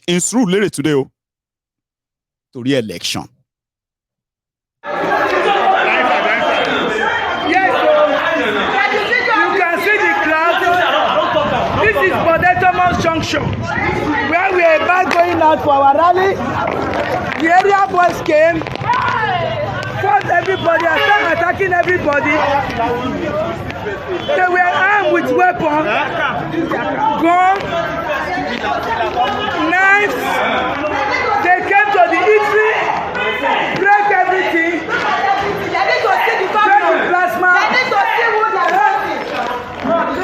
in Sanwoolu today to re-election. Yes, you can see the crowd. This is Oluomo Junction, where we are about going out for our rally. The area boys came, fought everybody, and started attacking everybody. They were armed with weapons, guns, knives. They came to the eatery, break everything, burn the plasma,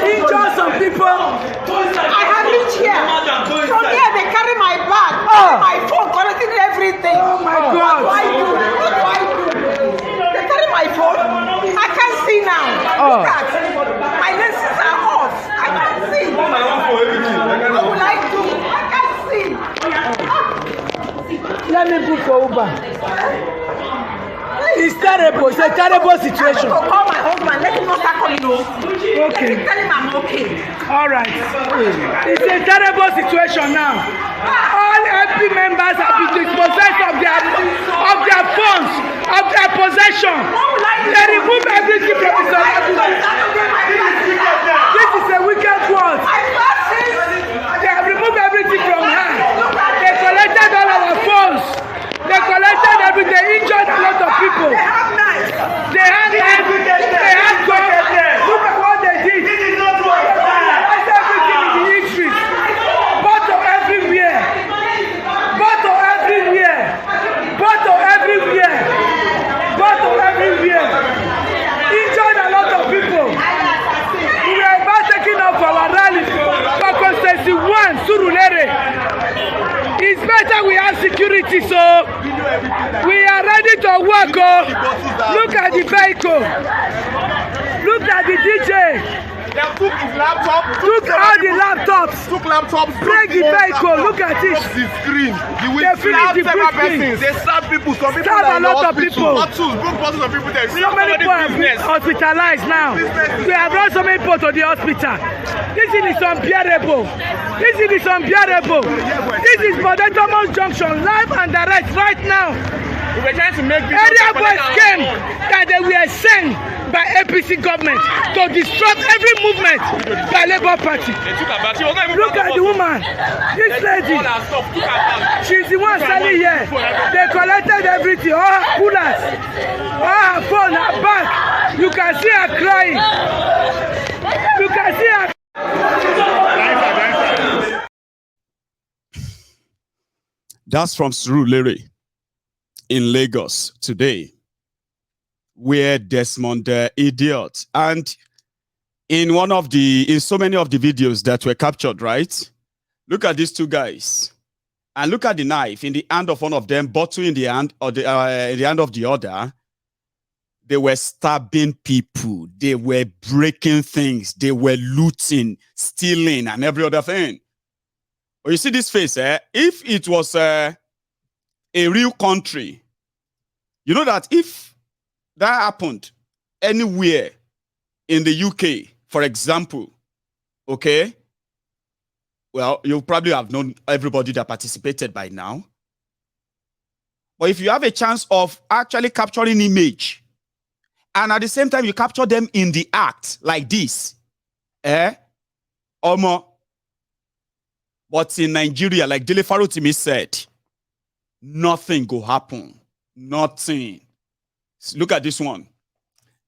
injure some people. I have reached here. From here they carry my bag, my phone, collecting everything. Oh my God! What do I do? What do I do? They carry my phone. I can't see now. Look at my lenses are off. I can't see. What will I do? I can't see. Let me book for Uber. It's terrible. It's a terrible situation. I call my husband. Let him not start calling me. Okay. Tell him I'm okay. All right. It's a terrible situation now. All MP members have been dispossessed of their funds, of their possession. They remove everything from his office. This is a wicked world. They have removed everything from her. They collected all our funds. They collected everything. They injured a lot of people. They have knives. They had guns. Look at what they did. This is not what That's everything in the history. Bottle everywhere. Bottle everywhere. Bottle everywhere. Bottle everywhere. Injured a lot of people. We were about taking off our rally for constituency 1, Sanwoolu. It's better we have security, so we are ready to work. Look at the vehicle. Look at the DJ. They took his laptop. Took all the laptops. Took laptops. Break the vehicle. Look at it. The screen. They finished the briefing. They stabbed people. Some people Stabbed are a lot of people. Broke bottles of people there. So many people have been hospitalized now. We have brought so many people to the hospital. This is unbearable. This is unbearable. This is Oluomo Junction, live and direct right now. We were trying to make this Area boys came that they were sent by APC government to disrupt every movement by Labour Party. Look at the woman. This lady. She's the one standing here. They collected everything. All her coolers, all her phone, her bag. You can see her crying. You can see her. That's from Sanwoolu in Lagos today, where Desmond idiot, and in so many of the videos that were captured, right? Look at these two guys, and look at the knife in the hand of one of them, bottle in the hand of the hand of the other. They were stabbing people. They were breaking things. They were looting, stealing, and every other thing. But you see this face, if it was a real country, you know that if that happened anywhere in the UK, for example, okay, well, you probably have known everybody that participated by now. But if you have a chance of actually capturing image, and at the same time you capture them in the act like this, Omo. But in Nigeria, like Dele Farotimi said, nothing go happen. Nothing. Look at this one.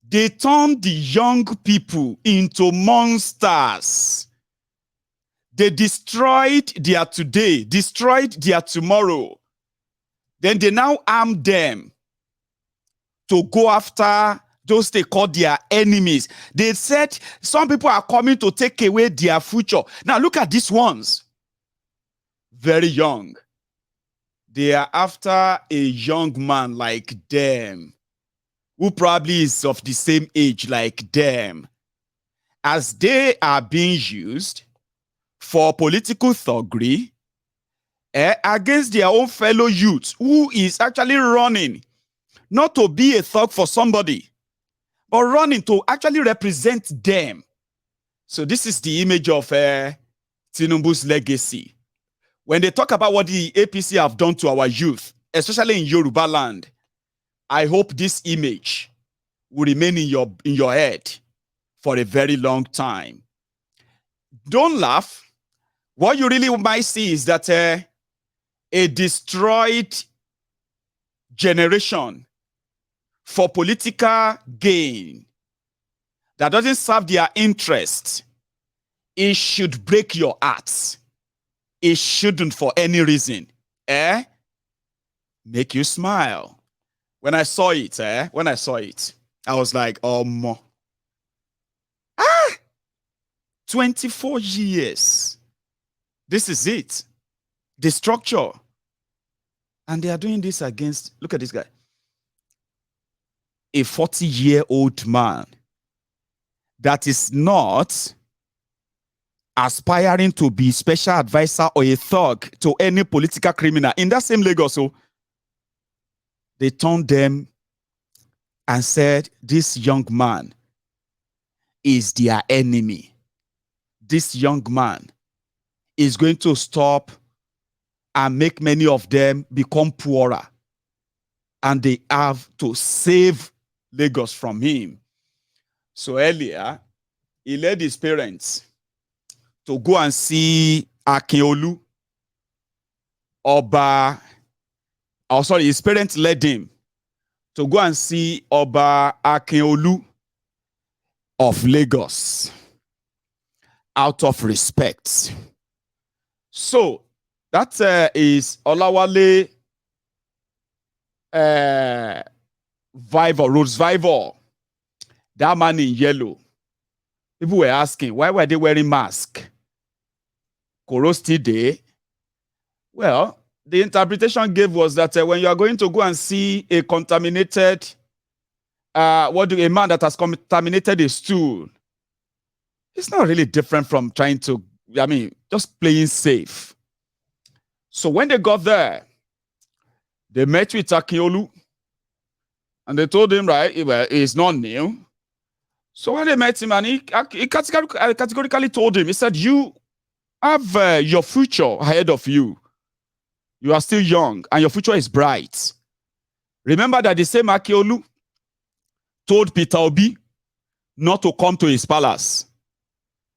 They turned the young people into monsters. They destroyed their today, destroyed their tomorrow. Then they now arm them to go after those they call their enemies. They said some people are coming to take away their future. Now look at these ones. Very young. They are after a young man like them, who probably is of the same age like them, as they are being used for political thuggery against their own fellow youth, who is actually running not to be a thug for somebody, but running to actually represent them. So this is the image of Tinubu's legacy. When they talk about what the APC have done to our youth, especially in Yoruba land, I hope this image will remain in your head for a very long time. Don't laugh. What you really might see is that a destroyed generation for political gain that doesn't serve their interest. It should break your heart. It shouldn't for any reason. Make you smile. When I saw it, I was like, 24 years. This is it. The structure. And they are doing this against, look at this guy. A 40-year-old man that is not aspiring to be special advisor or a thug to any political criminal. In that same Lagos, so they turned them and said, this young man is their enemy. This young man is going to stop and make many of them become poorer. And they have to save Lagos from him. So earlier, he led his parents to go and see Akinolu. His parents led him to go and see Oba Akinolu of Lagos out of respect. So that is Olawale Rose Vivor, that man in yellow. People were asking, why were they wearing masks? Korosti Day. Well, the interpretation gave was that when you are going to go and see a contaminated, a man that has contaminated a stool, it's not really different from trying to, just playing safe. So when they got there, they met with Akinolu, and they told him, right, it's not new. So when they met him, and he categorically told him, he said, you have your future ahead of you. You are still young, and your future is bright. Remember that the same Akinolu told Peter Obi not to come to his palace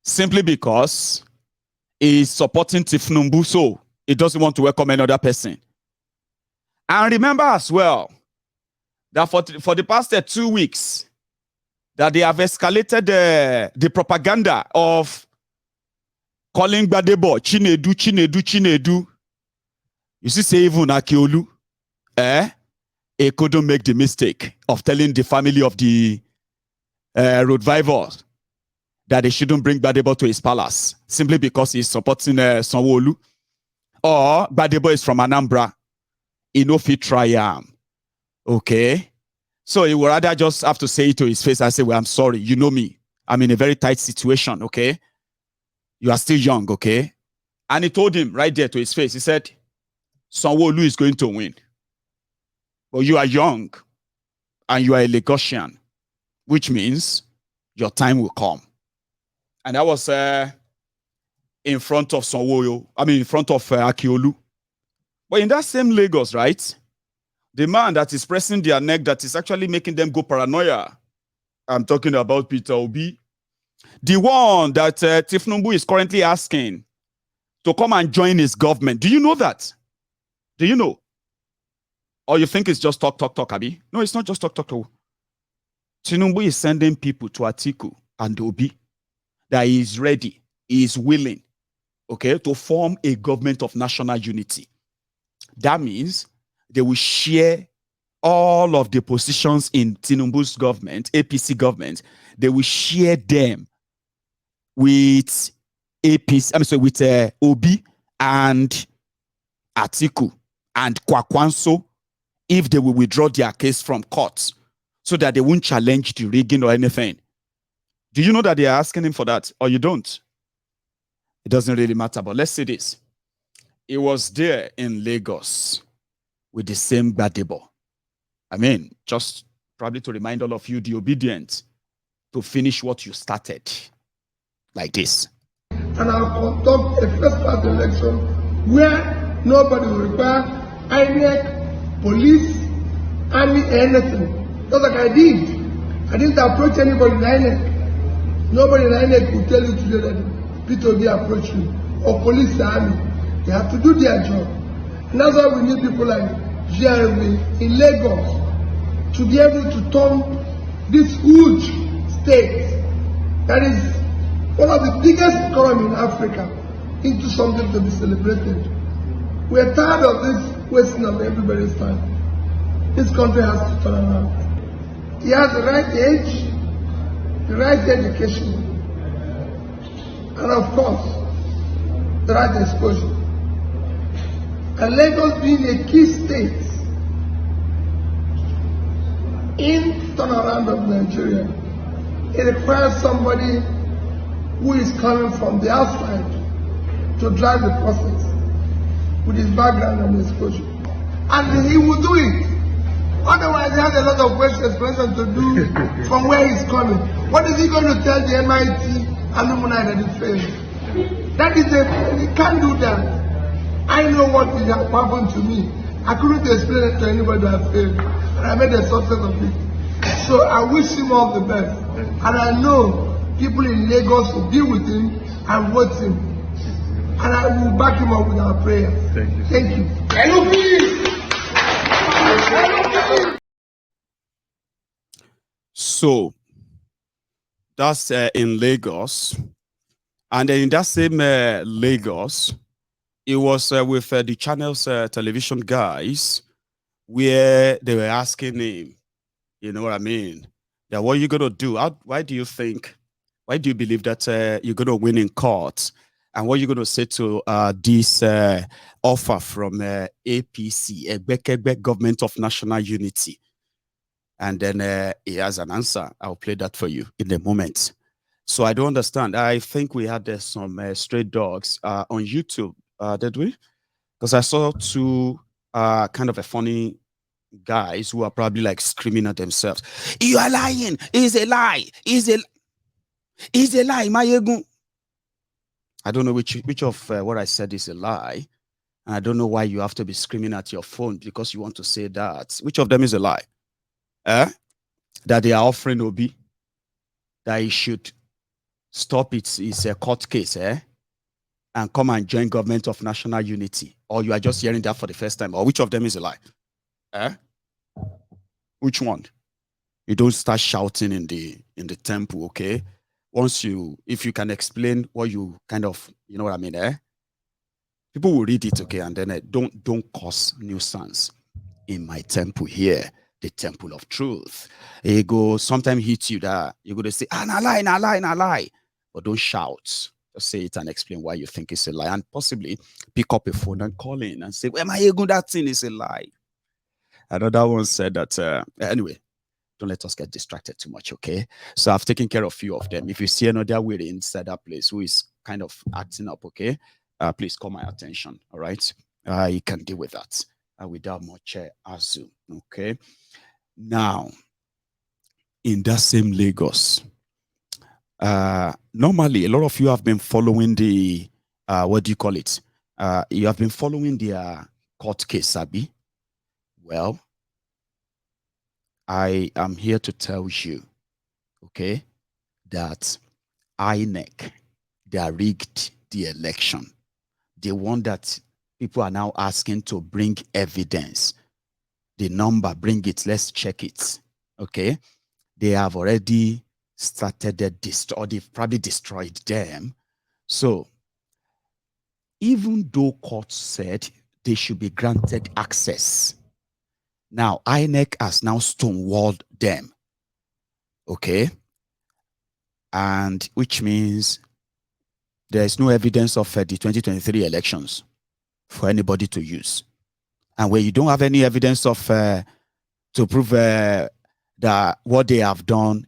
simply because he is supporting Tifnumbu, so he doesn't want to welcome another person. And remember as well that for the past 2 weeks, that they have escalated the propaganda of calling Gbadebo Chinedu. You see, say even Akinolu, he couldn't make the mistake of telling the family of the road vivors that they shouldn't bring Gbadebo to his palace simply because he's supporting Sanwoolu. Or Gbadebo is from Anambra. He no fit try him. Okay? So he would rather just have to say it to his face and say, well, I'm sorry, you know me. I'm in a very tight situation, okay? You are still young, okay? And he told him right there to his face, he said, Sanwoolu is going to win. But you are young and you are a Lagosian, which means your time will come. And that was in front of Sanwoolu, in front of Akinolu. But in that same Lagos, right? The man that is pressing their neck, that is actually making them go paranoia. I'm talking about Peter Obi. The one that Tifnumbu is currently asking to come and join his government. Do you know that? Do you know? Or you think it's just talk, Abi? No, it's not just talk. Tinubu is sending people to Atiku and Obi that he is ready, he is willing, okay, to form a government of national unity. That means they will share all of the positions in Tinubu's government, APC government. They will share them with APC, with Obi and Atiku and Kwakwanso if they will withdraw their case from courts so that they won't challenge the rigging or anything. Do you know that they are asking him for that, or you don't? It doesn't really matter, but let's say this. He was there in Lagos with the same Gbadebo. Just probably to remind all of you, the ObiDients, to finish what you started. Like this. And I'll conduct a first-class election where nobody will require INEC, police, army, anything. Just like I did. I didn't approach anybody in INEC. Nobody in INEC will tell you today that P2B approached you, or police or army. They have to do their job. And that's why we need people like GRV in Lagos to be able to turn this huge state that is one of the biggest economies in Africa into something to be celebrated. We are tired of this wasting of everybody's time. This country has to turn around. He has the right age, the right education, and of course, the right exposure. And Lagos being a key state in turnaround of Nigeria, it requires somebody who is coming from the outside to drive the process with his background and exposure. And he will do it. Otherwise, he has a lot of explanation to do from where he's coming. What is he going to tell the MIT alumni that he failed? That is he can't do that. I know what happened to me. I couldn't explain it to anybody that failed. And I made a success of it. So I wish him all the best. And I know people in Lagos will be with him and vote him. And I will back him up with our prayers. Thank you. So that's in Lagos. And then in that same Lagos, it was with the channel's television guys where they were asking him, you know what I mean, that what are you going to do? Why do you believe that you're going to win in court? And what are you going to say to this offer from APC, Ebekebe Government of National Unity? And then he has an answer. I'll play that for you in a moment. So I don't understand. I think we had some stray dogs on YouTube, did we? Because I saw two kind of a funny guys who are probably like screaming at themselves. You are lying. It's a lie. It's a lie. Mayegun. I don't know which of what I said is a lie. And I don't know why you have to be screaming at your phone because you want to say that. Which of them is a lie? That they are offering Obi that he should stop it's a court case, and come and join Government of National Unity, or you are just hearing that for the first time, or which of them is a lie? Which one? You don't start shouting in the temple, okay? If you can explain what you kind of, you know what I mean, people will read it, okay, and then don't cause nuisance in my temple here, the temple of truth. It go sometimes hit you that you're going to say, nah lie. But don't shout. Just say it and explain why you think it's a lie. And possibly pick up a phone and call in and say, well, my ego, that thing is a lie. Another one said that, anyway, don't let us get distracted too much, okay? So I've taken care of a few of them. If you see another way inside that place who is kind of acting up, okay, please call my attention, all right? You can deal with that without much ado, okay? Now, in that same Lagos, normally a lot of you have been following the what do you call it? You have been following their court case, Abi. Well, I am here to tell you, okay, that INEC, they rigged the election. The one that people are now asking to bring evidence. The number, bring it, let's check it. Okay, they have already started or they've probably destroyed them. So even though court said they should be granted access, now INEC has now stonewalled them. Okay, and which means there's no evidence of the 2023 elections for anybody to use. And when you don't have any evidence of to prove that what they have done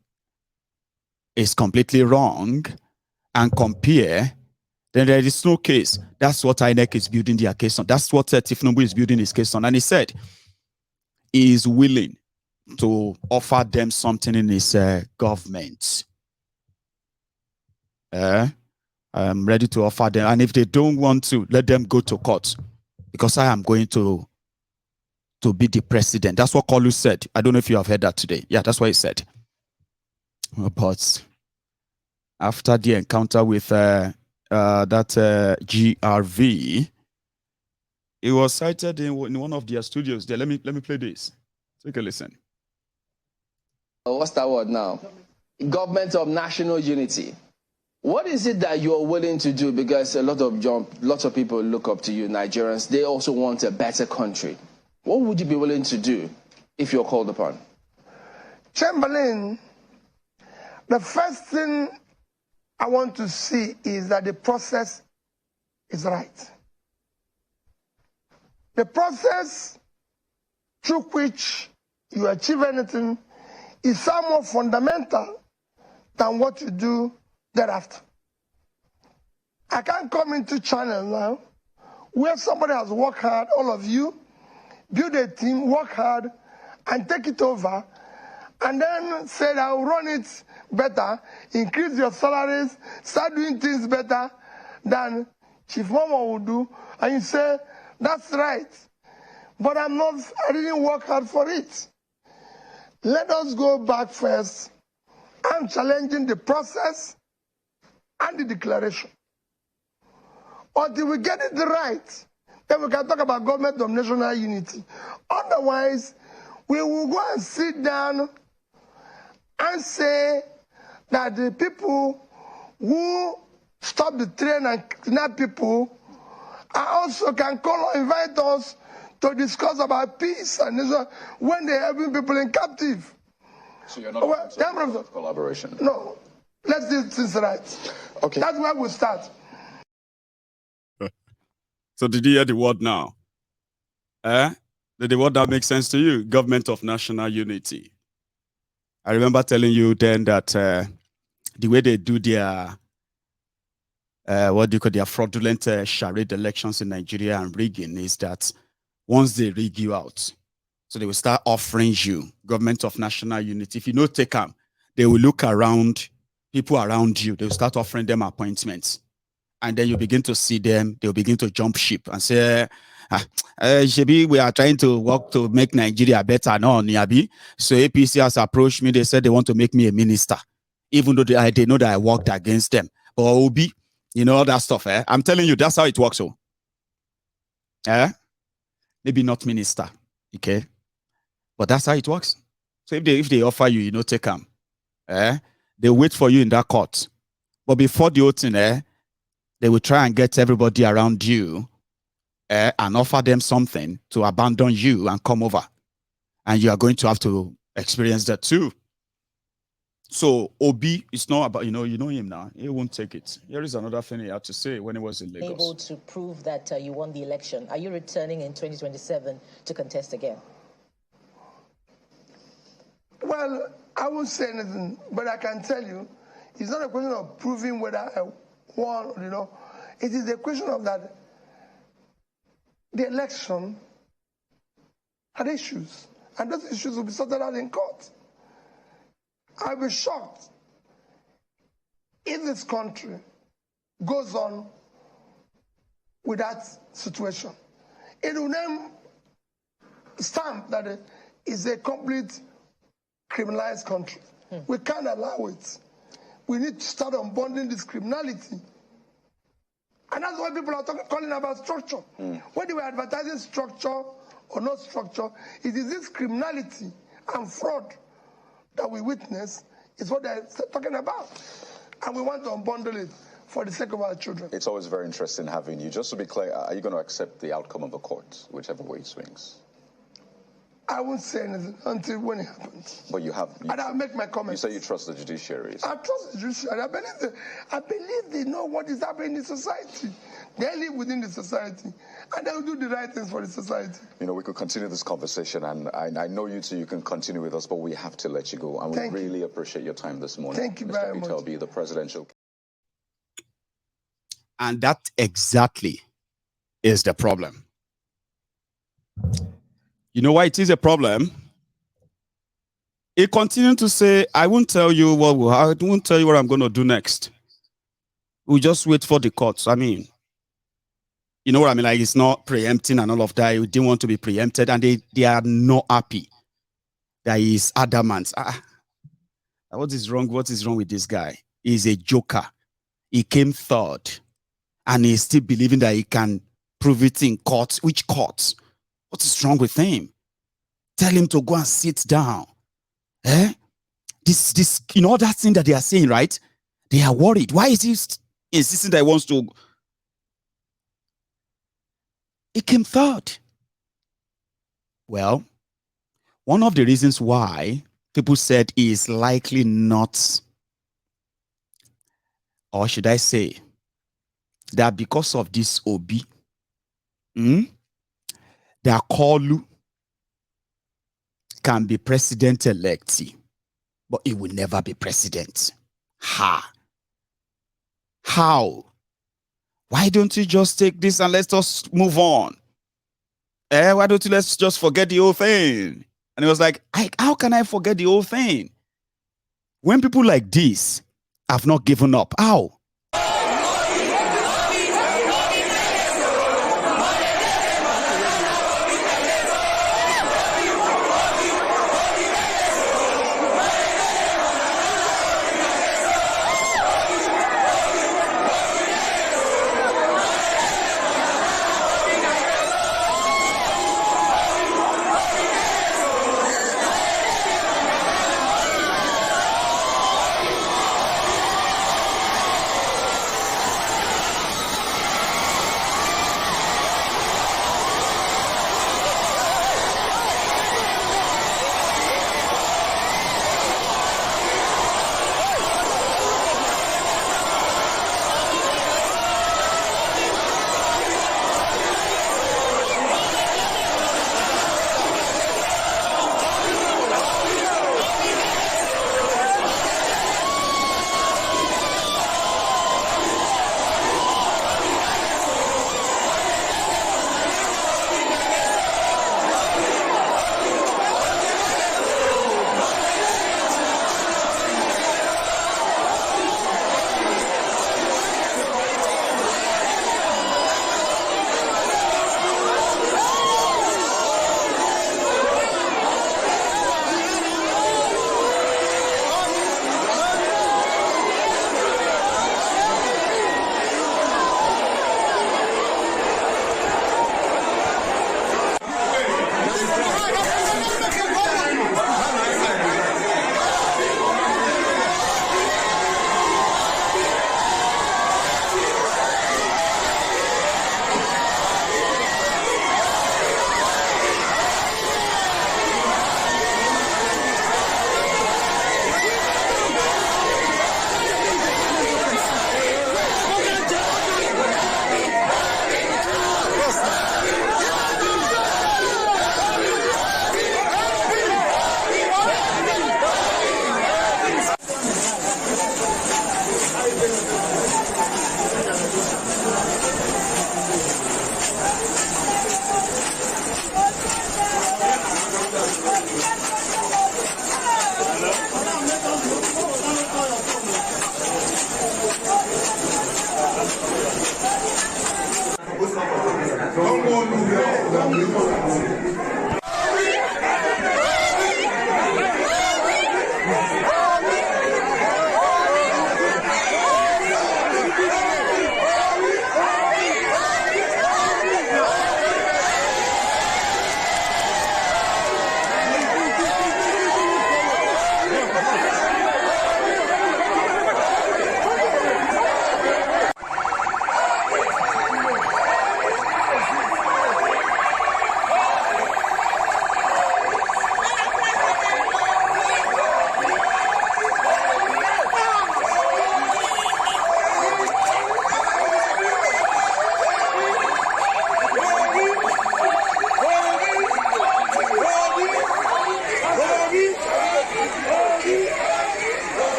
is completely wrong and compare, then there is no case. That's what INEC is building their case on. That's what Tifnubu is building his case on. And he said he is willing to offer them something in his government. I I'm ready to offer them. And if they don't want to, let them go to court, because I am going to be the president. That's what Kolu said. I don't know if you have heard that today. Yeah, that's what he said. But after the encounter with that GRV, it was cited in one of their studios there. Let me play this. Take a listen. What's that word now? Government of national unity. What is it that you're willing to do? Because lots of people look up to you, Nigerians. They also want a better country. What would you be willing to do if you're called upon? Chamberlain, the first thing I want to see is that the process is right. The process through which you achieve anything is far more fundamental than what you do thereafter. I can't come into channel now where somebody has worked hard, all of you, build a team, work hard, and take it over, and then say, I'll run it better, increase your salaries, start doing things better than Chief Momo would do, and you say, that's right. But I didn't work hard for it. Let us go back first. I'm challenging the process and the declaration. Until we get it right, then we can talk about government of national unity. Otherwise, we will go and sit down and say that the people who stop the train and kidnap people also can call or invite us to discuss about peace and when they're helping people in captive. So you're not of collaboration? No. Let's do things right. Okay. That's where we start. So did you hear the word now? Did the word that make sense to you? Government of national unity. I remember telling you then that the way they do their their fraudulent charade elections in Nigeria and rigging is that once they rig you out, so they will start offering you government of national unity. If you don't take them, they will look around, people around you, they will start offering them appointments. And then you begin to see them, they'll begin to jump ship and say, Shebi, we are trying to work to make Nigeria better. No, Niabi. So APC has approached me, they said they want to make me a minister, even though they know that I worked against them. But Obi, all that stuff, I'm telling you, that's how it works. So, maybe not minister, okay? But that's how it works. So if they offer you, take them. They wait for you in that court. But before the voting, they will try and get everybody around you and offer them something to abandon you and come over. And you are going to have to experience that too. So Obi, it's not about, you know him now. He won't take it. Here is another thing he had to say when he was in Lagos. Able to prove that you won the election. Are you returning in 2027 to contest again? Well, I won't say anything, but I can tell you, it's not a question of proving whether I won, It is a question of that the election had issues, and those issues will be sorted out in court. I'll be shocked if this country goes on with that situation. It will then stamp that it is a complete criminalized country. We can't allow it. We need to start unbundling this criminality. And that's why people are calling about structure. When they were advertising structure or no structure, it is this criminality and fraud that we witness is what they're talking about. And we want to unbundle it for the sake of our children. It's always very interesting having you. Just to be clear, are you going to accept the outcome of the court, whichever way it swings? I won't say anything until when it happens. But you have... And I'll make my comments. You say you trust the judiciary. I trust the judiciary. I believe they know what is happening in society. They live within the society. And they'll do the right things for the society. We could continue this conversation. And I know you two, you can continue with us, but we have to let you go. And we really appreciate your time this morning. Thank you very much. Mr. Peter, the presidential... And that exactly is the problem. You know why it is a problem? He continued to say, I won't tell you what I'm going to do next. We'll just wait for the courts. I mean, you know what I mean? Like, it's not preempting and all of that. We didn't want to be preempted, and they are not happy. That is adamant. What is wrong? What is wrong with this guy? He's a joker. He came third, and he's still believing that he can prove it in court. Which court? What is wrong with him? Tell him to go and sit down. Eh? This, you know, that thing that they are saying, right? They are worried. Why is he insisting that he wants to? He came third. Well, one of the reasons why people said he is likely not, or should I say, that because of this Obi, that Kolu can be president-elect, but he will never be president. How? Why don't you just take this and let's just move on? Why don't you let's just forget the whole thing? And he was like, how can I forget the whole thing? When people like this have not given up, how?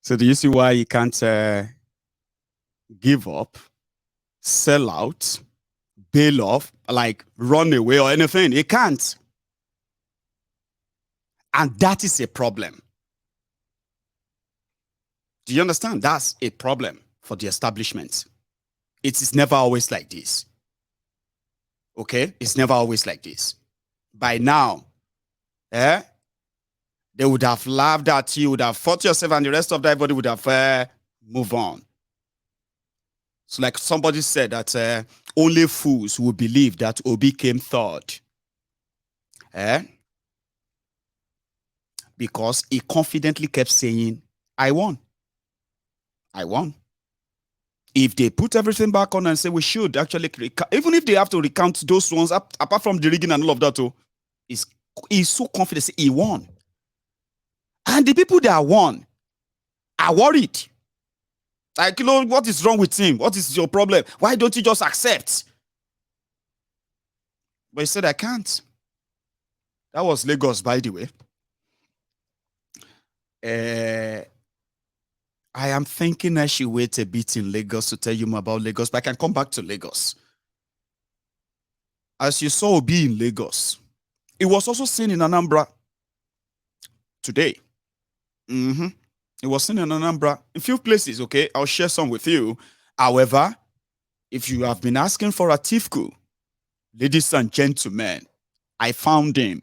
So do you see why you can't give up, sell out, bail off, like run away or anything? He can't. And that is a problem. Do you understand? That's a problem for the establishment. It is never always like this. Okay? It's never always like this. By now, they would have laughed at you, would have fought yourself, and the rest of everybody would have moved on. So like somebody said that only fools will believe that Obi came third. Because he confidently kept saying, I won. I won. If they put everything back on and say we should actually, even if they have to recount those ones, apart from the rigging and all of that, he's so confident he won. And the people that won are worried. Like, you know, what is wrong with him? What is your problem? Why don't you just accept? But he said, I can't. That was Lagos, by the way. I am thinking I should wait a bit in Lagos to tell you more about Lagos, but I can come back to Lagos. As you saw Obi in Lagos, it was also seen in Anambra today. It was seen in Anambra, in a few places, okay? I'll share some with you. However, if you have been asking for Atiku, ladies and gentlemen, I found him.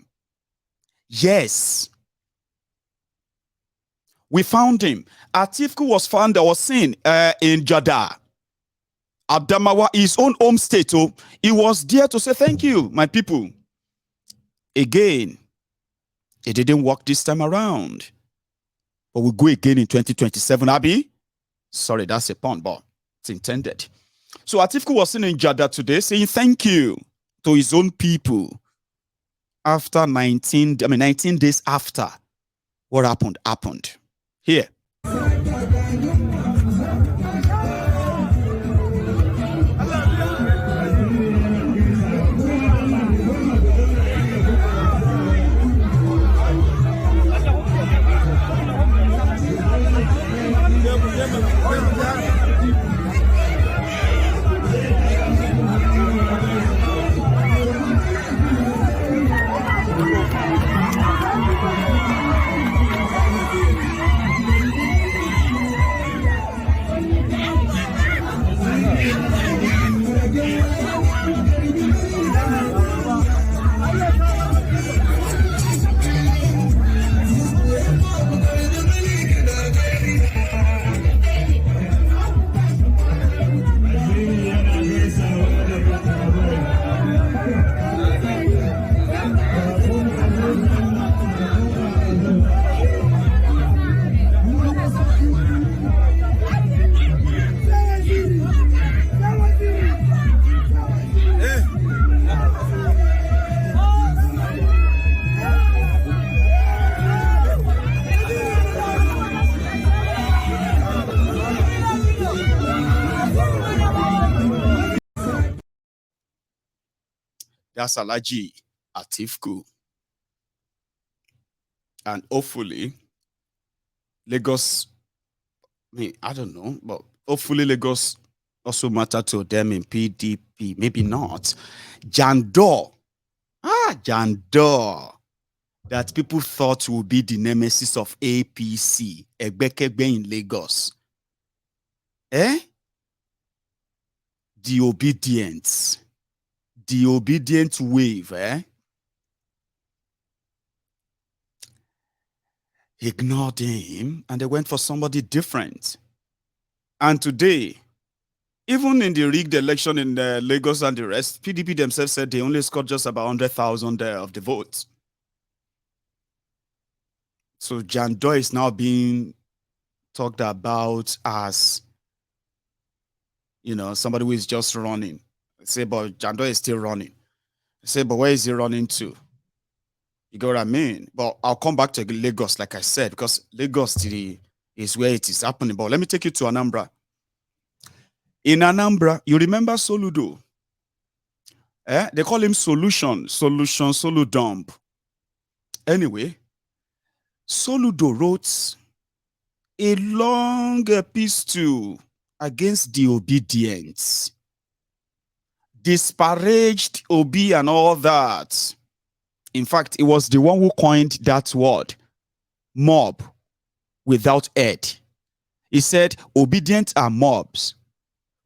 Yes. We found him. Atiku was seen in Jeddah, Adamawa, his own home state. Oh, he was there to say thank you, my people. Again, it didn't work this time around. But we'll go again in 2027, Abi. Sorry, that's a pun, but it's intended. So Atiku was seen in Jeddah today saying thank you to his own people. After 19 days after what happened. Here. That's Alhaji Atiku. And hopefully, Lagos, I don't know, but hopefully Lagos also matter to them in PDP. Maybe not. Jandor. Jandor. That people thought would be the nemesis of APC. Egbekegbe in Lagos. the obedience, the obedient wave, ignored him, and they went for somebody different. And today, even in the rigged election in Lagos and the rest, PDP themselves said they only scored just about 100,000 of the votes. So Jandor is now being talked about as, you know, somebody who is just running. Say, but Jandor is still running. Say, but where is he running to? You get what I mean? But I'll come back to Lagos, like I said, because Lagos is where it is happening. But let me take you to Anambra. In Anambra, you remember Soludo? They call him Soludump. Anyway, Soludo wrote a long epistle against the ObiDients, disparaged Obi and all that. In fact, it was the one who coined that word, mob without head. He said, obedient are mobs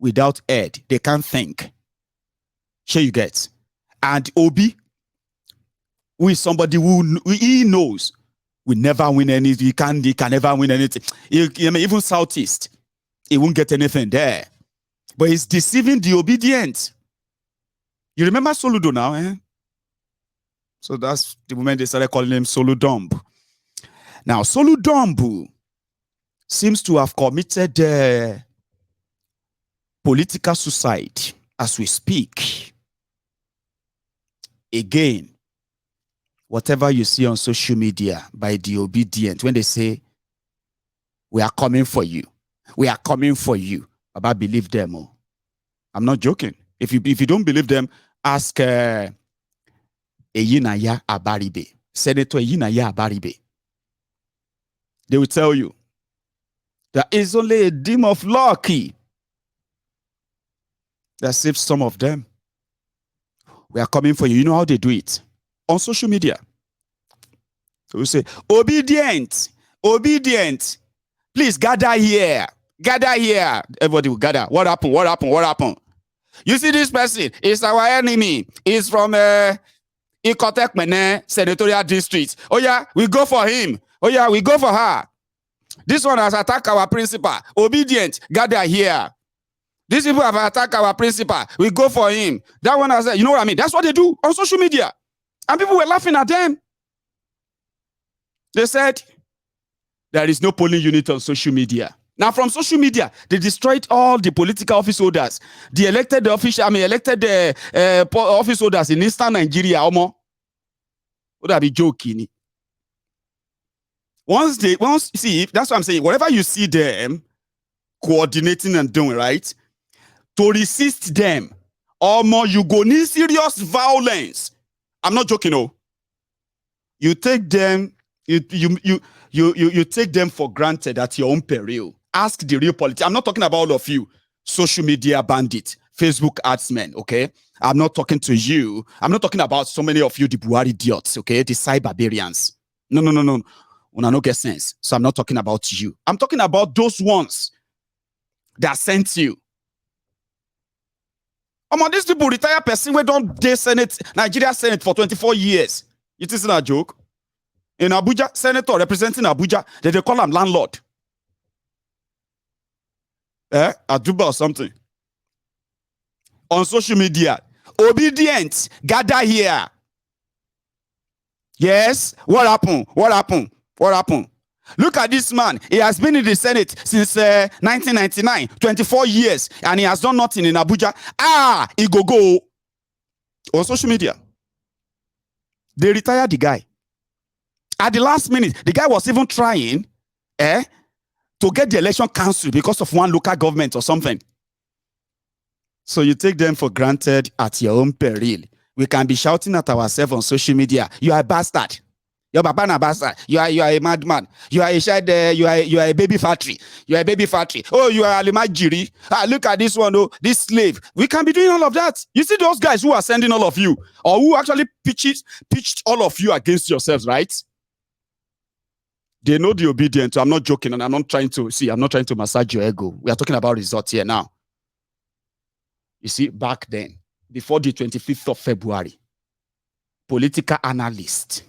without head. They can't think. Sure you get. And Obi, who is somebody who he knows will never win anything. He can never win anything. Even Southeast, he won't get anything there. But he's deceiving the obedient. You remember Soludo now, So that's the moment they started calling him Soludump. Now, Soludump seems to have committed political suicide as we speak. Again, whatever you see on social media by the obedient, when they say, we are coming for you, we are coming for you, Baba, believe them. Oh. I'm not joking. If you don't believe them, ask Eyinaya Abaribe, Senator Eyinaya Abaribe. They will tell you there is only a dim of lucky that saves some of them. We are coming for you. You know how they do it? On social media. So we say, obedient, obedient. Please gather here. Gather here. Everybody will gather. What happened? What happened? What happened? You see this person? It's our enemy. He's from Ikotek Mene Senatorial District. Oh yeah, we go for him. Oh yeah, we go for her. This one has attacked our principal. Obedient, gather here. These people have attacked our principal. We go for him. That one has, you know what I mean? That's what they do on social media. And people were laughing at them. They said, there is no polling unit on social media. Now, from social media, they destroyed all the political office holders. The elected office holders in Eastern Nigeria. Would that be joking? See, that's what I'm saying. Whatever you see them coordinating and doing, right? To resist them, you go need serious violence. I'm not joking, no. You take them, you take them for granted at your own peril. Ask the real politicians. I'm not talking about all of you, social media bandits, Facebook adsmen, okay? I'm not talking to you. I'm not talking about so many of you, the Buhari idiots, okay? The cyberbarians. No. Una no get sense. So I'm not talking about you. I'm talking about those ones that sent you. These people retire person we don't dey Senate, Nigeria Senate for 24 years. You think it's a joke? In Abuja, senator representing Abuja, they call him landlord. Aduba or something. On social media, obedient, gather here. Yes, what happened? What happened? What happened? Look at this man. He has been in the Senate since 1999, 24 years, and he has done nothing in Abuja. He go on social media. They retired the guy. At the last minute, the guy was even trying to get the election cancelled because of one local government or something. So you take them for granted at your own peril. We can be shouting at ourselves on social media. You are a bastard. Your papa na bastard. You are a madman. You are a child. You are a baby factory. You are a baby factory. Oh, you are Alimajiri. Look at this one. Oh, this slave. We can be doing all of that. You see those guys who are sending all of you, or who actually pitched all of you against yourselves, right? They know the obedient. I'm not joking, and I'm not trying to massage your ego. We are talking about results here now. You see, back then, before the 25th of February, political analysts,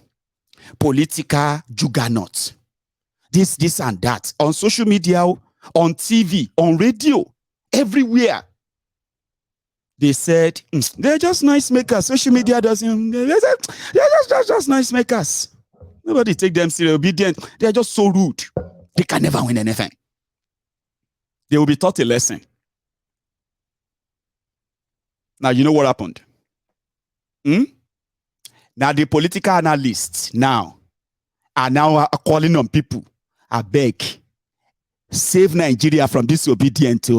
political juggernauts, this and that, on social media, on TV, on radio, everywhere. They said, they're just noise makers. Social media doesn't, they're just noise makers. Nobody take them seriously. Obedient. They're just so rude. They can never win anything. They will be taught a lesson. Now, you know what happened? Now, the political analysts now are now calling on people. I beg, save Nigeria from this obedient.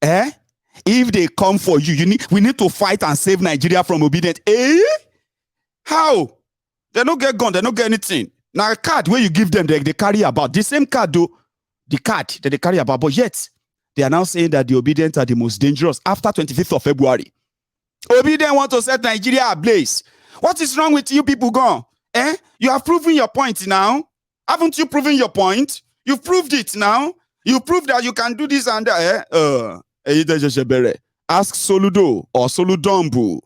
If they come for you, we need to fight and save Nigeria from obedient. How? They don't get gun, they don't get anything. Now, a card where you give them, they carry about. The same card, though, the card that they carry about. But yet, they are now saying that the obedient are the most dangerous after 25th of February. Obedient want to set Nigeria ablaze. What is wrong with you people gone? You have proven your point now. Haven't you proven your point? You've proved it now. You proved that you can do this and that. Ask Soludo or Soludombu.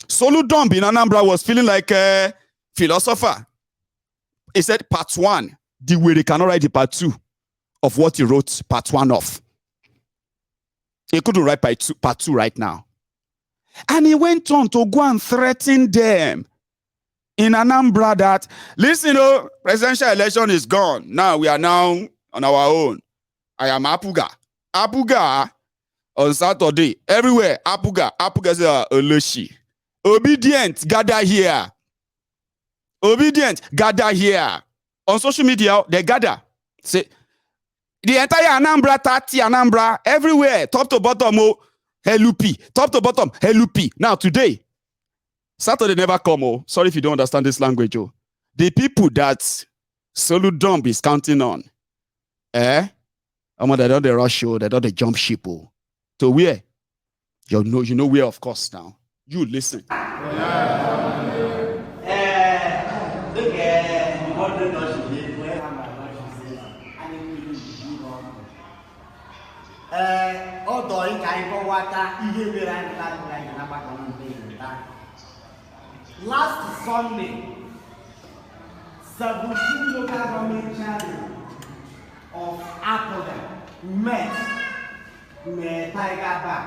Soludombu in Anambra was feeling like a philosopher. He said part 1, the way they cannot write the part 2 of what he wrote part 1 of. He couldn't write part 2 right now. And he went on to go and threaten them in Anambra that, listen, presidential election is gone. Now we are now on our own. I am Apuga. Apuga on Saturday. Everywhere. Apuga. Apuga is Oloshi. Obedient, gather here. Obedient, gather here. On social media, they gather. Say, the entire Anambra, 30 Anambra, everywhere, top to bottom, LUP. Top to bottom, LUP. Now, today, Saturday never come, Sorry if you don't understand this language, The people that Soludumb is counting on, they don't the rush, they don't the jump ship, To where? You know where, of course, now. You listen. Last Sunday, 17 local government charities of Apple met Tiger Bar.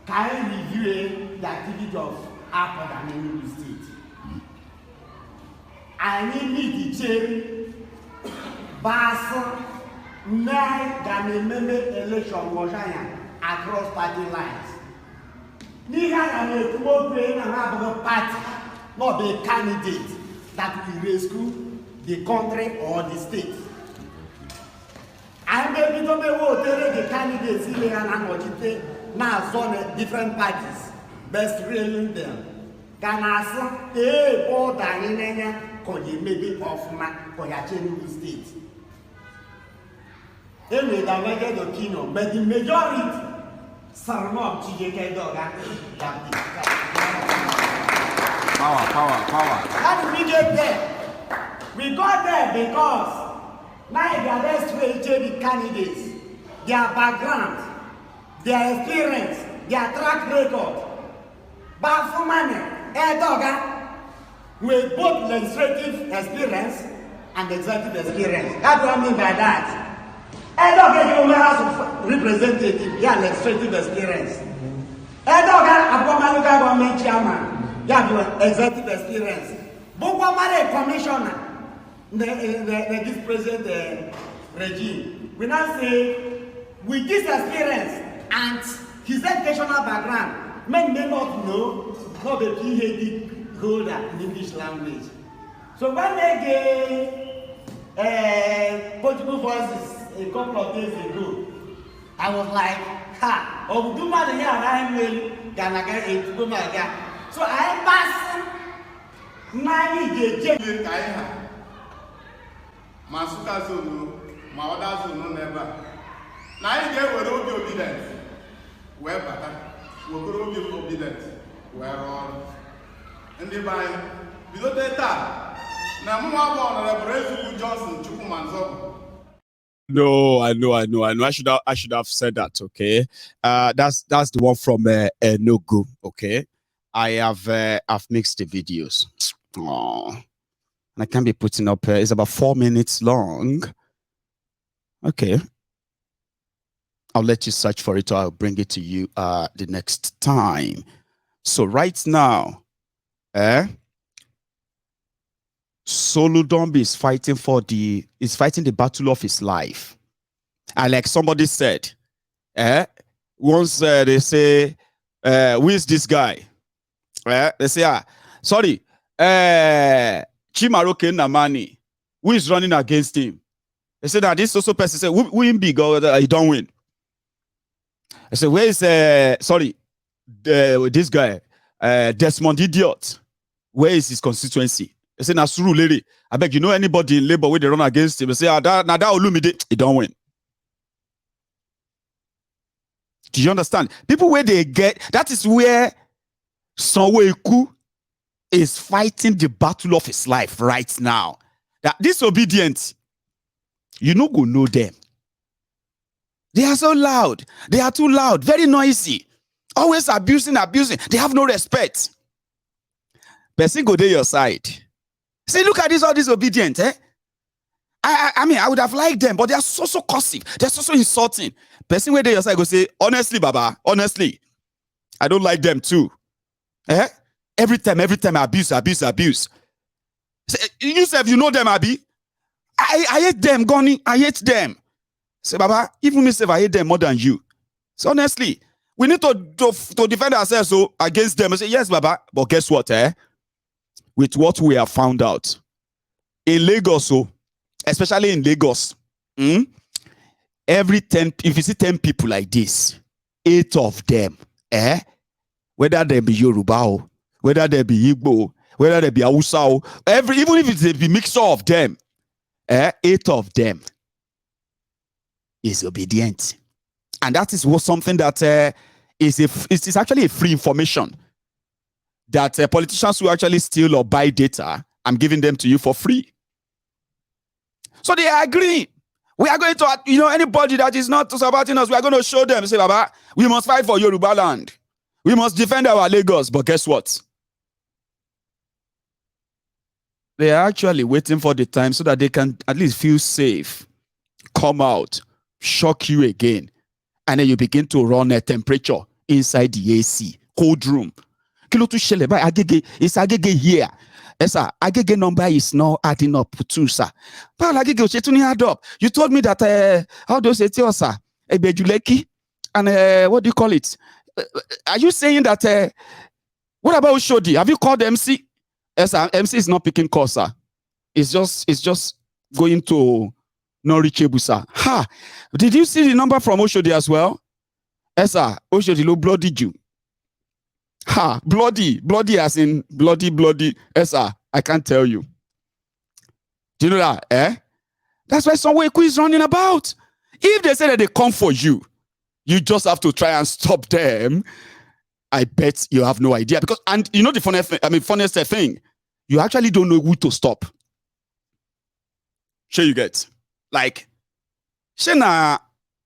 Can review the activity of Apple in the state. I need the chain Bass Nine Ganimeme election was across party lines. Neither can a small brain and have a party, not be a candidate that will rescue the country or the state. I may be the candidates here and now zone different parties, best railing them. Can ask, hey, all Diana, could you maybe off my Koyachenu state? Anyway, the mega the kino, but the majority, Sarmop, TJK Doga, power. How did we get there? We got there because now they are best rated candidates, their background, their experience, their track record. But for money, with both legislative experience and executive experience. That's what I mean by that. You has of representative, yeah, legislative experience. Local government chairman, yeah, executive experience. But commissioner, this present regime. We now say, with this experience and his educational background, men may not know how the PhD holder in English language. So when they gave Portugal Voices a couple of days ago, I was like, ha, so I passed my Masuka Zulu, Mawada Zulu never. Now you get where obedient. Where better? We're obedient. Where all. And the by, we don't take that. Now, Mama Johnson, Chukumanzo. No, I know. I should have said that. Okay, that's the one from No Go. Okay, I've mixed the videos. Oh, and I can't be putting up. It's about 4 minutes long. Okay, I'll let you search for it, or I'll bring it to you the next time. So right now, Soludombi is fighting the battle of his life. And like somebody said, once they say, who is this guy? They say, sorry, Chimaroke Namani, who is running against him? They said that this also person said, win big or he don't win. I said, where is this guy, Desmond Idiot? Where is his constituency? They say, Nasuru lady. I beg, you know anybody in Labour where they run against him? They say, that Olumide, he don't win. Do you understand? People where they get, that is where Sanwoolu is fighting the battle of his life right now. That disobedient, you no go know them. They are so loud. They are too loud, very noisy. Always abusing. They have no respect. Person go there your side. Say, look at this, all disobedient, I mean, I would have liked them, but they are so cursive. They're so insulting. Person where they your side go say, honestly, Baba, honestly, I don't like them too. Every time, abuse. Say, you say, you know them, Abi? I hate them, Goni. I hate them. Say, Baba, even me say I hate them more than you. So honestly, we need to defend ourselves against them. I say, yes, Baba, but guess what, with what we have found out in Lagos, especially in Lagos, every 10, if you see 10 people like this, 8 of them, whether they be Yoruba, whether they be Igbo, whether they be Hausa, even if it's a mixture of them, 8 of them is obedient. And that is something that is actually a free information that politicians who actually steal or buy data, I'm giving them to you for free. So they agree. We are going to, anybody that is not supporting us, we are going to show them, say, Baba, we must fight for Yoruba land. We must defend our Lagos. But guess what? They are actually waiting for the time so that they can at least feel safe, come out, shock you again, and then you begin to run a temperature inside the AC, cold room. Kilo to shele by Agege, it's Agege here. Yes, sir. Agege number is not adding up too, sir. But Agege Ochetuni add up. You told me that how do you say it, sir? Ebejuleki, and what do you call it? Are you saying that what about Oshodi? Have you called MC? Yes, sir. MC is not picking calls, sir. It's just going to not reachable, sir. Ha! Did you see the number from Oshodi as well? Yes, sir. Oshodi lo bloody you. Ha, bloody as in bloody. Yes, sir. I can't tell you. Do you know that? That's why Sanwoolu is running about. If they say that they come for you, you just have to try and stop them. I bet you have no idea. Because, and you know the funniest thing, you actually don't know who to stop. Sure you get. Like, now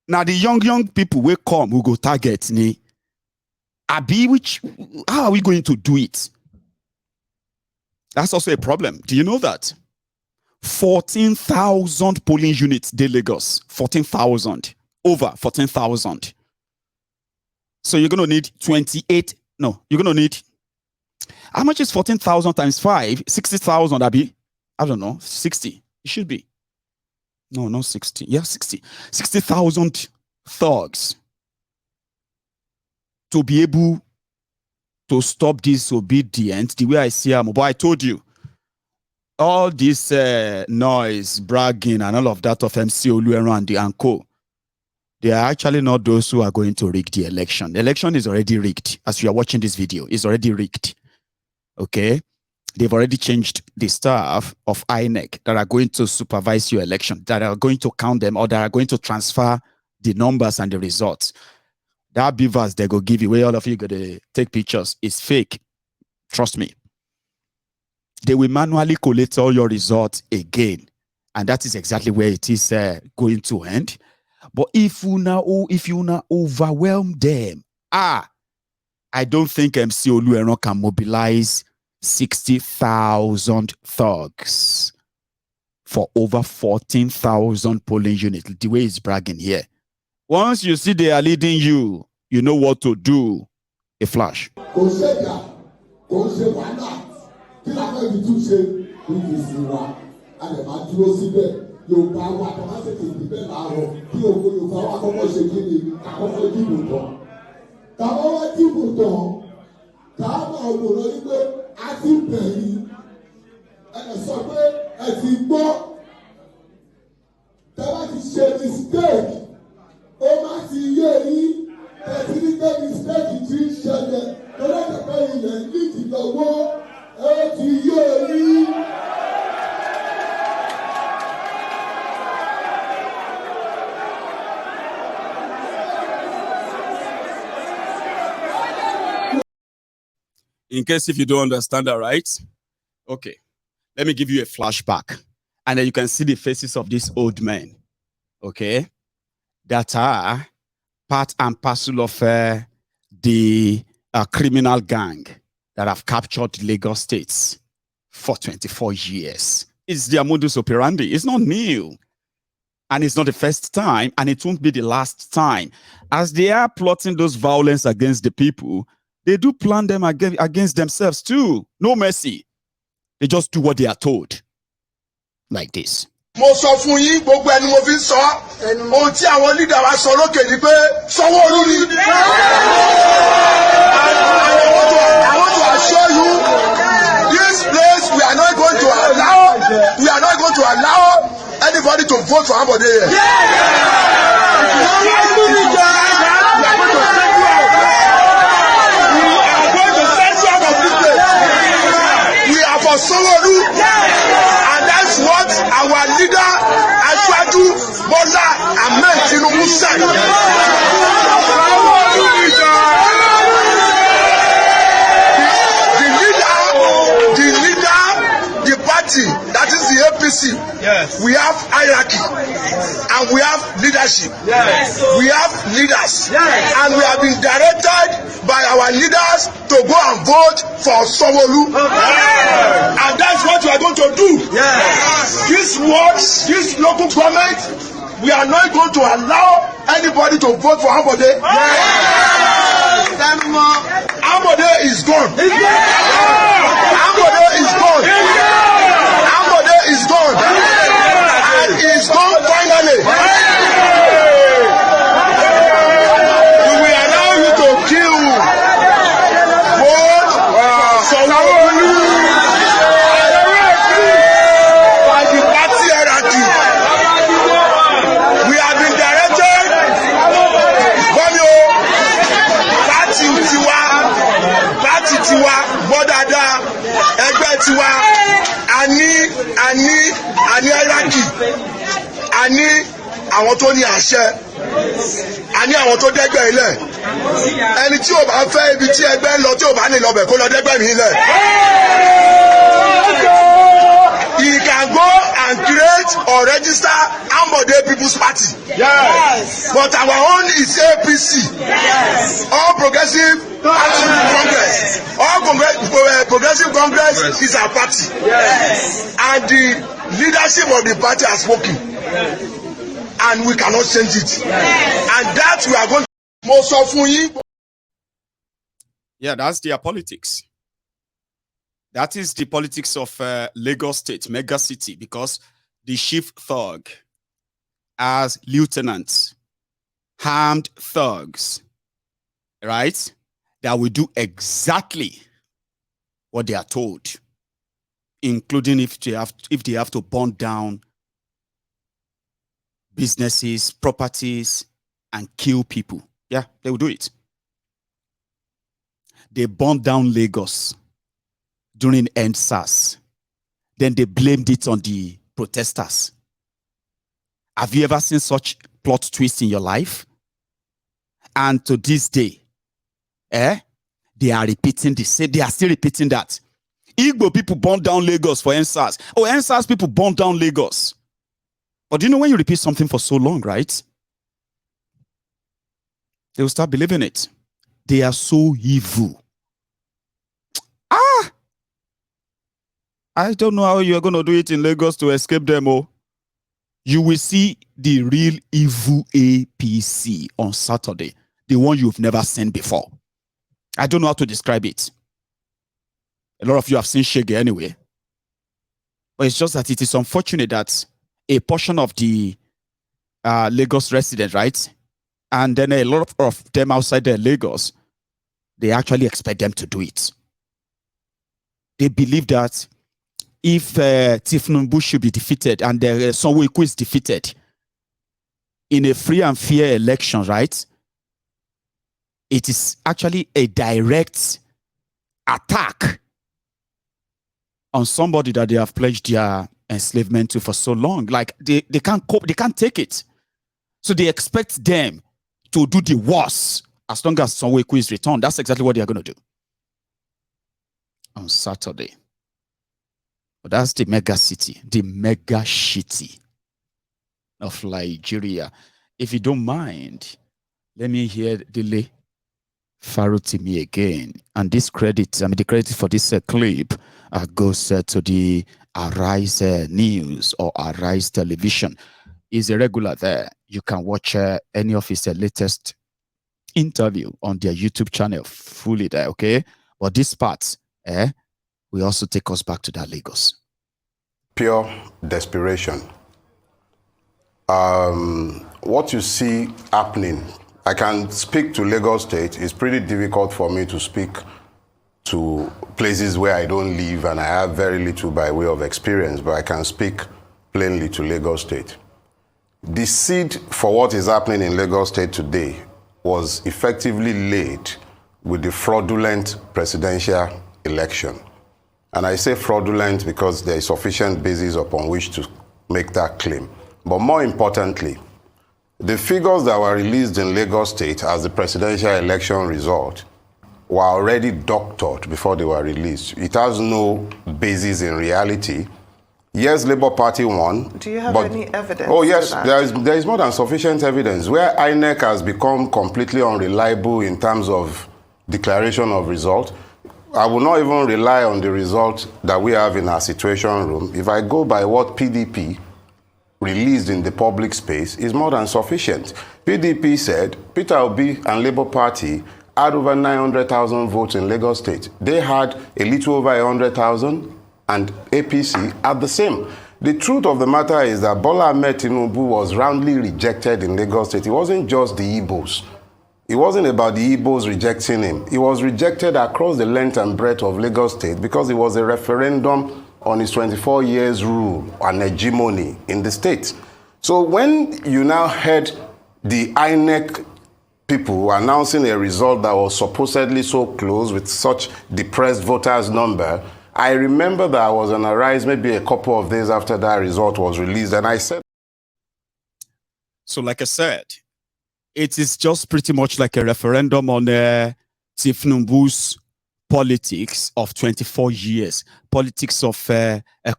the young people will come who go target me. How are we going to do it? That's also a problem. Do you know that? 14,000 polling units in Lagos. 14,000. Over 14,000. So you're going to need 28. No, you're going to need. How much is 14,000 times 5? 60,000, Abi? I don't know. 60. It should be. No, not 60. Yeah, 60. 60,000 thugs to be able to stop disobedience the way I see them. But I told you, all this noise, bragging, and all of that of MC Oluomo and the Anko, they are actually not those who are going to rig the election. The election is already rigged. As you are watching this video, it's already rigged. Okay? They've already changed the staff of INEC that are going to supervise your election, that are going to count them, or that are going to transfer the numbers and the results. That beavers they go give you, where all of you go to take pictures, is fake. Trust me. They will manually collect all your results again. And that is exactly where it is going to end. But if you now overwhelm them, I don't think MC Oluomo can mobilize 60,000 thugs for over 14,000 polling units. The way he's bragging here. Once you see they are leading you, you know what to do. A flash. Yorùbá wa tó bá ṣètò ìdìbẹ́ láàárọ̀ kí ògbó Yorùbá wa kọ́kọ́ ṣe kí ni àkọ́kọ́ dìbò tán. Tàbá wá dìbò tán, káàmà ògbòrò yìí pé a ti bẹ̀rù ẹ̀ sọ pé ẹ ti gbọ́. Tàbá ti ṣe mistake, ó má ti yé yín tẹ̀sí ní pé mistake ti ń ṣẹlẹ̀ lọ́dọ̀dọ̀pẹ́ ilẹ̀ nídìí lọ́wọ́ ẹ ti yé yín. In case if you don't understand that, right? Okay, let me give you a flashback. And then you can see the faces of these old men, okay? That are part and parcel of the criminal gang that have captured Lagos states for 24 years. It's their modus operandi. It's not new. And it's not the first time, and it won't be the last time. As they are plotting those violence against the people, they do plan them against themselves too. No mercy. They just do what they are told. Like this. Mo sọ fún yín gbogbo ẹni mo fi sọ ohun tí àwọn leader wa sọ lókè ni pé Sanwoolu ni. I want to assure you this place we are not going to allow anybody to vote for anybody here. Sanwoolu, and that's what our leader Asiwaju Bola Ahmed Tinubu said. The party, that is the APC. Yes. We have hierarchy and we have leadership. Yes. We have leaders. Yes. And we have been directed by our leaders to go and vote for Sanwoolu. Yes. And that's what we are going to do. Yes. This local government, we are not going to allow anybody to vote for Ambode. Yes. Ambode is gone. Ambode is gone. Ambode is gone. And is gone finally. We will allow you to kill both Sanwoolu by the party hierarchy. We have been directed party tiwa bodada ẹgbẹ́ tiwa ani hierarchy ani àwọn tó ní àṣẹ ani àwọn tó dẹ́gbẹ́ ilẹ̀ ẹni tí ò bá fẹ́ ibi tí ẹgbẹ́ lọ tí ò bá ní lọ bẹ̀ kó lọ dẹ́gbẹ́ mi ilẹ̀. He can go and create or register Ambode People's Party. Yes. But our own is APC. Yes. All Progressive Congress. All Progressive Congress is our party. Yes. And the leadership of the party has spoken. Yes. And we cannot change it. Yes. And that we are going to most of you. Yeah, that's their politics. That is the politics of Lagos State, mega city, because the chief thug as lieutenants, armed thugs, right? That will do exactly what they are told, including if they have to burn down businesses, properties, and kill people. Yeah, they will do it. They burned down Lagos during EndSARS. Then they blamed it on the protesters. Have you ever seen such plot twist in your life? And to this day, they are repeating the same. They are still repeating that. Igbo people burned down Lagos for EndSARS. Oh, EndSARS people burned down Lagos. But do you know when you repeat something for so long, right? They will start believing it. They are so evil. I don't know how you are going to do it in Lagos to escape them. Oh, you will see the real evil APC on Saturday, the one you've never seen before. I don't know how to describe it. A lot of you have seen Shege anyway. But it's just that it is unfortunate that a portion of the Lagos residents, right? And then a lot of them outside the Lagos, they actually expect them to do it. They believe that if Tifnumbu should be defeated and Sanwoolu is defeated in a free and fair election, right? It is actually a direct attack on somebody that they have pledged their enslavement to for so long. Like they can't cope, they can't take it. So they expect them to do the worst as long as Sanwoolu is returned. That's exactly what they are going to do on Saturday. But that's the mega city, the mega shitty of Nigeria. If you don't mind, let me hear Dele Farutimi again. And this credit, the credit for this clip goes to the Arise News or Arise Television. He's a regular there. You can watch any of his latest interview on their YouTube channel fully there, okay? But this part, will also take us back to that Lagos. Pure desperation. What you see happening, I can speak to Lagos State. It's pretty difficult for me to speak to places where I don't live and I have very little by way of experience, but I can speak plainly to Lagos State. The seed for what is happening in Lagos State today was effectively laid with the fraudulent presidential election. And I say fraudulent because there is sufficient basis upon which to make that claim. But more importantly, the figures that were released in Lagos State as the presidential election result were already doctored before they were released. It has no basis in reality. Yes, Labour Party won. Do you have any evidence? Oh yes, there is more than sufficient evidence. Where INEC has become completely unreliable in terms of declaration of result, I will not even rely on the result that we have in our situation room. If I go by what PDP released in the public space, is more than sufficient. PDP said Peter Obi and Labour Party had over 900,000 votes in Lagos State. They had a little over 100,000 and APC had the same. The truth of the matter is that Bola Ahmed Tinubu was roundly rejected in Lagos State. It wasn't just the Igbos. It wasn't about the Igbos rejecting him. He was rejected across the length and breadth of Lagos State because it was a referendum on his 24 years rule and hegemony in the state. So when you now heard the INEC people announcing a result that was supposedly so close with such depressed voters number, I remember that I was on Arise maybe a couple of days after that result was released, and I said... So like I said, it is just pretty much like a referendum on Tifnumbu's politics of 24 years, politics of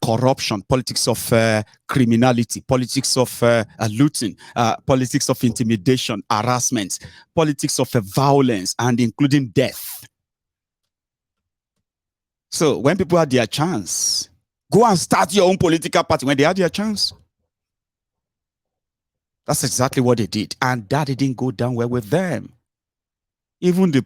corruption, politics of criminality, politics of looting, politics of intimidation, harassment, politics of violence, and including death. So when people had their chance, go and start your own political party when they had their chance. That's exactly what they did. And that didn't go down well with them. Even the